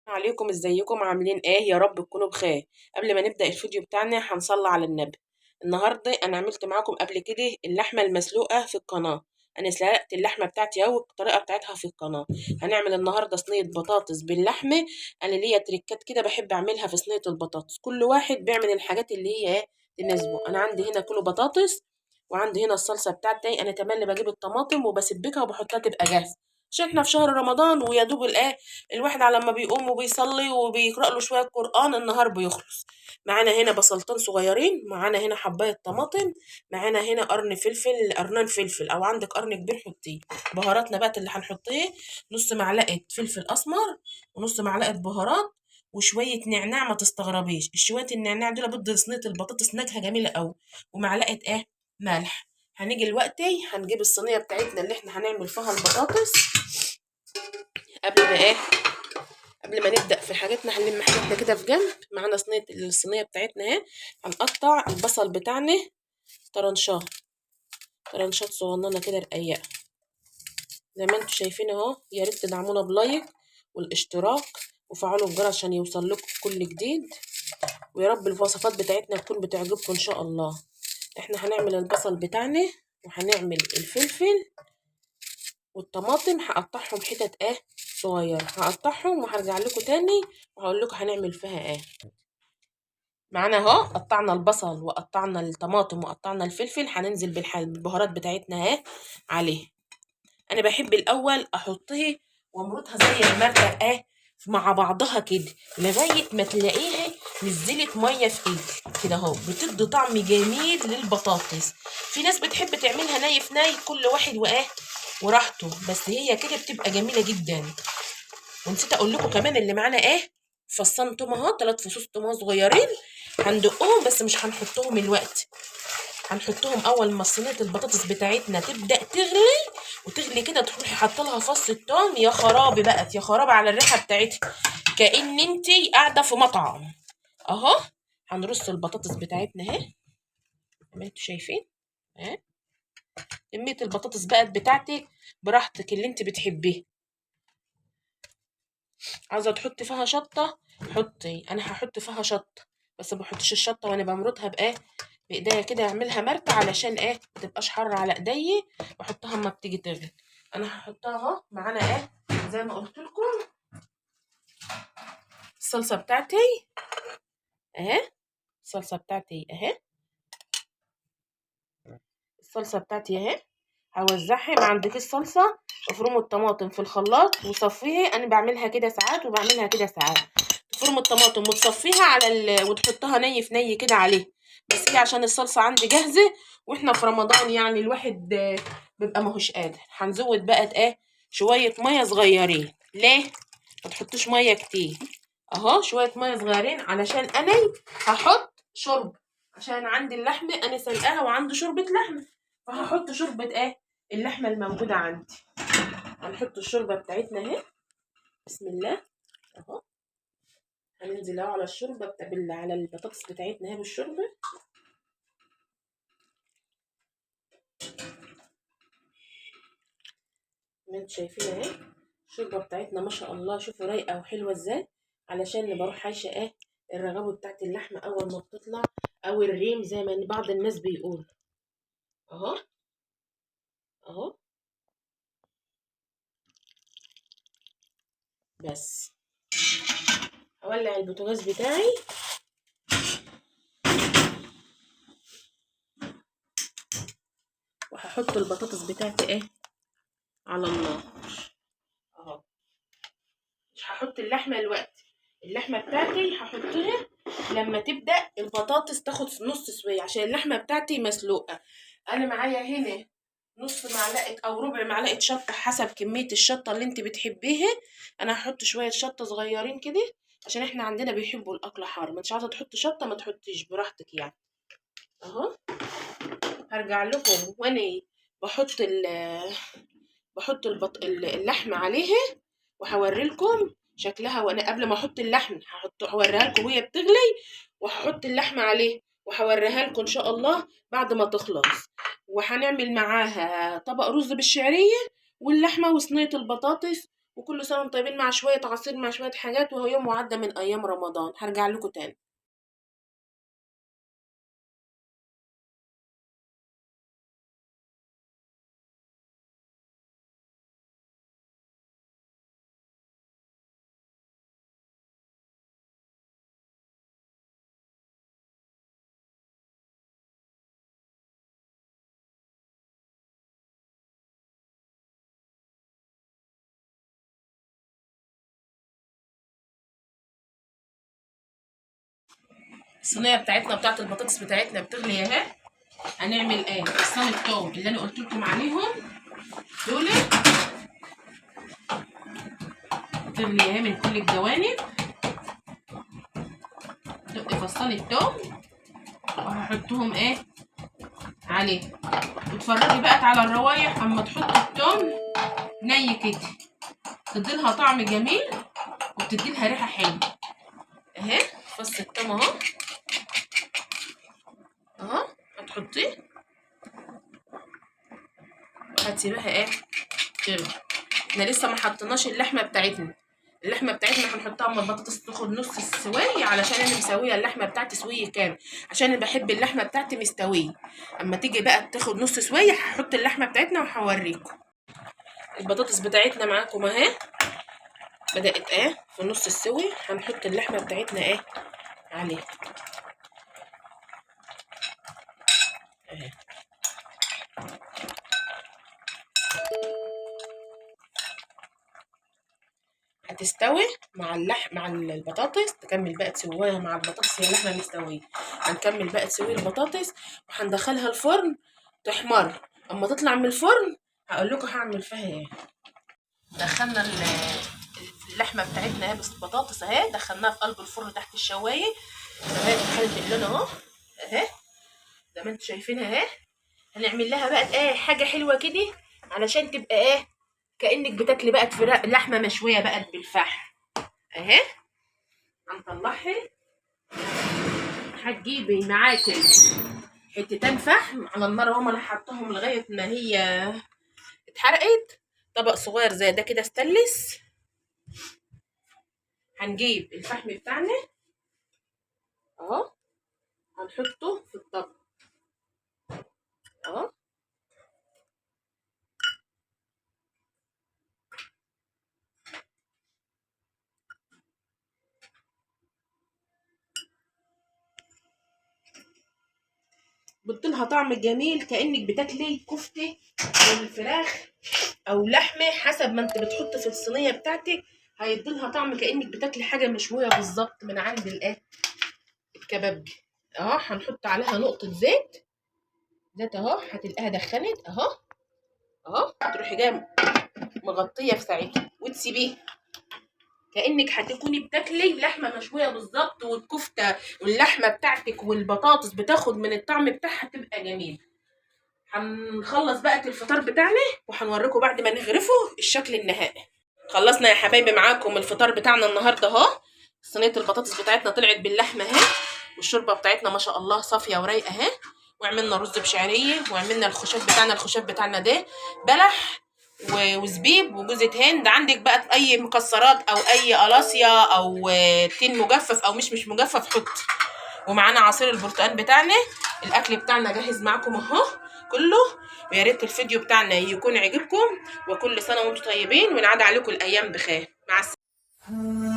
عليكم، ازيكم عاملين ايه؟ يا رب تكونوا بخير. قبل ما نبدأ الفيديو بتاعنا هنصلي على النبي. النهارده انا عملت معاكم قبل كده اللحمه المسلوقه في القناه. انا سلقت اللحمه بتاعتي اهو، الطريقه بتاعتها في القناه. هنعمل النهارده صينيه بطاطس باللحمه. انا ليا تريكات كده بحب اعملها في صينيه البطاطس، كل واحد بيعمل الحاجات اللي هي ايه تناسبه. انا عندي هنا كيلو بطاطس، وعندي هنا الصلصه بتاعتي. انا كمان اللي بجيب الطماطم وبسبكها وبحطها تبقى جاهزه، عشان احنا في شهر رمضان ويا دوب الايه الواحد على ما بيقوم وبيصلي وبيقرأ له شوية قرآن النهار بيخلص. معانا هنا بصلتين صغيرين، معانا هنا حباية طماطم، معانا هنا قرن فلفل، قرنان فلفل او عندك قرن كبير حطيه. بهاراتنا بقى اللي هنحطيه نص معلقة فلفل اسمر، ونص معلقة بهارات، وشوية نعناع. ما تستغربيش شوية النعناع دول بدي صينية البطاطس نكهة جميلة قوي. ومعلقة ملح. هنيجي دلوقتي هنجيب الصينية بتاعتنا اللي احنا هنعمل فيها البطاطس. قبل ما قبل ما نبدأ في حاجاتنا هنلم حاجاتنا كده في جنب. معانا الصينية بتاعتنا اهي. هنقطع البصل بتاعنا طرنشات، طرنشات صغننة كده رقيقة زي ما انتوا شايفين اهو. يا ريت تدعمونا بلايك والاشتراك وفعلوا الجرس عشان يوصل لكم كل جديد. ويا رب الوصفات بتاعتنا تكون بتعجبكم ان شاء الله. احنا هنعمل البصل بتاعنا، وهنعمل الفلفل والطماطم. هقطعهم حتت صغيرة، هقطعهم وهرجع لكم تاني وهقول لكم هنعمل فيها ايه. معانا اهو قطعنا البصل وقطعنا الطماطم وقطعنا الفلفل. هننزل بالبهارات بتاعتنا اهي عليه. انا بحب الاول احطها وامرطها زي المرقه مع بعضها كده لغايه ما تلاقيها نزلت ميه في ايدك كده اهو، بتدي طعم جميل للبطاطس. في ناس بتحب تعملها ني في ني، كل واحد وراحته، بس هي كده بتبقى جميله جدا. ونسيت اقول لكم كمان اللي معانا فصان توم اهو، 3 فصوص توم صغيرين. هندقهم بس مش هنحطهم الوقت، هنحطهم اول ما صينيه البطاطس بتاعتنا تبدا تغلي وتغلي كده، تروحي حاطه لها فص التوم. يا خرابي بقت، يا خرابي على الريحه بتاعتها، كأن انتي قاعده في مطعم اهو. هنرص البطاطس بتاعتنا اهي زي ما انتوا شايفين اهي. كميه البطاطس بقت بتاعتك براحتك اللي انت بتحبيه. عاوزه تحطي فيها شطه حطي، انا هحط فيها شطه بس ما بحطش الشطه وانا بمرطها بايديا كده، اعملها مرقه علشان ما تبقاش حاره على ايدي واحطها اما بتيجي تغلي. انا هحطها اهو. معانا زي ما قلت لكم الصلصه بتاعتي اهي، الصلصه بتاعتي اهي، الصلصه بتاعتي اهي. هوزعها. ما عندكيش صلصه افرموا الطماطم في الخلاط وصفيه. انا بعملها كده ساعات وبعملها كده ساعات. تفرم الطماطم وتصفيها وتحطها ني في ني كده عليه. بس هي عشان الصلصه عندي جاهزه واحنا في رمضان يعني الواحد بيبقى ماهوش قادر. هنزود بقى شويه ميه صغيرين. ليه ما تحطوش ميه كتير اهو، شويه ميه صغيرين علشان انا هحط شرب، عشان عندي اللحمه انا سلقاها وعندي شوربه لحمه، فهحط شوربه اللحمه الموجوده عندي. هنحط الشوربه بتاعتنا اهي بسم الله اهو. هننزل اهو على الشوربه على البطاطس بتاعتنا اهي بالشوربه. ما انتوا شايفين اهي الشوربه بتاعتنا ما شاء الله. شوفوا رايقه وحلوه ازاي، علشان اللي بروح حايشه الرغاوه بتاعت اللحمه اول ما بتطلع، او الريم زي ما بعض الناس بيقول اهو اهو. بس هولع البوتاجاز بتاعي وهحط البطاطس بتاعتي على النار اهو. مش هحط اللحمه الوقت، اللحمه بتاعتي هحطها لما تبدا البطاطس تاخد نص سويه، عشان اللحمه بتاعتي مسلوقه. انا معايا هنا نص معلقه او ربع معلقه شطه حسب كميه الشطه اللي انت بتحبيها. انا هحط شويه شطه صغيرين كده عشان احنا عندنا بيحبوا الاكل حار. ما انتش عاوزه تحط شطه ما تحطيش براحتك يعني اهو. هرجع لكم وانا بحط اللحمه عليها وهوريلكم شكلها. وانا قبل ما احط اللحم هوريها لكم وهي بتغلي، وهحط اللحمه عليه وهوريها لكم ان شاء الله بعد ما تخلص. وهنعمل معاها طبق رز بالشعريه واللحمه وصينيه البطاطس. وكل سنه وانتم طيبين، مع شويه عصير مع شويه حاجات، وهو يوم معدى من ايام رمضان. هرجع لكم تاني. الصينيه بتاعتنا بتاعت البطاطس بتاعتنا بتغلي اهي. هنعمل ايه؟ فصان التوم اللي انا قلت لكم عليهم دول تغلي اهي من كل الجوانب. دق فصان التوم وهحطهم ايه عليه. واتفرجي بقى على الروايح اما تحطوا التوم ني كده، تديلها طعم جميل وبتديلها ريحه حلوه. اهي فص التوم اهو اهو، هتحطيه وهتسيبها ايه كده. احنا لسه ما حطيناش اللحمه بتاعتنا. اللحمه بتاعتنا هنحطها اما البطاطس تاخد نص السويه، علشان انا مسويه اللحمه بتاعتي سويه كام، عشان انا بحب اللحمه بتاعتي مستويه. اما تيجي بقى تاخد نص سويه هحط اللحمه بتاعتنا وهوريكم. البطاطس بتاعتنا معاكم اهي، بدات ايه في نص السوي. هنحط اللحمه بتاعتنا ايه عليه اهي. هتستوي مع مع البطاطس، تكمل بقى تسويها مع البطاطس. هي اللحمه مستويه، هنكمل بقى تسوي البطاطس وهندخلها الفرن تحمر. اما تطلع من الفرن هقول لكم هعمل فيها ايه. دخلنا اللحمه بتاعتنا اهي، بس البطاطس اهي دخلناها في قلب الفرن تحت الشوايه اهي. دخلت اللون اهو اهي زي ما انتم شايفينها اهي. هنعمل لها بقى ايه حاجه حلوه كده علشان تبقى ايه كانك بتاكلي بقى فراخ لحمه مشويه بقى بالفحم اهي. هنطلعها. هتجيبي معاكي حتتين فحم على النار، هما اللي حطهم لغايه ما هي اتحرقت. طبق صغير زي ده كده استانلس. هنجيب الفحم بتاعنا اهو، هنحطه في الطبق اهو. بتديلها طعم جميل كأنك بتاكلي كفتة او الفراخ او لحمة، حسب ما انت بتحط في الصينية بتاعتك. هيديلها طعم كأنك بتاكلي حاجة مشوية بالظبط من عند الايه الكبابجي اهو. هنحط عليها نقطة زيت اهو، هتلاقيها دخنت اهو اهو. تروحي جايه مغطية في ساعتها وتسيبيه كأنك هتكوني بتاكلي لحمة مشوية بالظبط. والكفتة واللحمة بتاعتك والبطاطس بتاخد من الطعم بتاعها، تبقى جميل. هنخلص بقى الفطار بتاعنا وهنوريكم بعد ما نغرفه الشكل النهائي. خلصنا يا حبايبي معاكم الفطار بتاعنا النهارده اهو. صينيه البطاطس بتاعتنا طلعت باللحمه اهي، والشوربه بتاعتنا ما شاء الله صافيه ورايقه اهي. وعملنا رز بشعريه، وعملنا الخشاف بتاعنا ده بلح وزبيب وجوزة هند. عندك بقى اي مكسرات او اي قلاصية او تين مجفف او مش مجفف حط. ومعانا عصير البرتقال بتاعنا. الاكل بتاعنا جاهز معاكم اهو كله. ويا ريت الفيديو بتاعنا يكون عجبكم، وكل سنه وانتم طيبين، ونعاد عليكم الايام بخير. مع السلامه.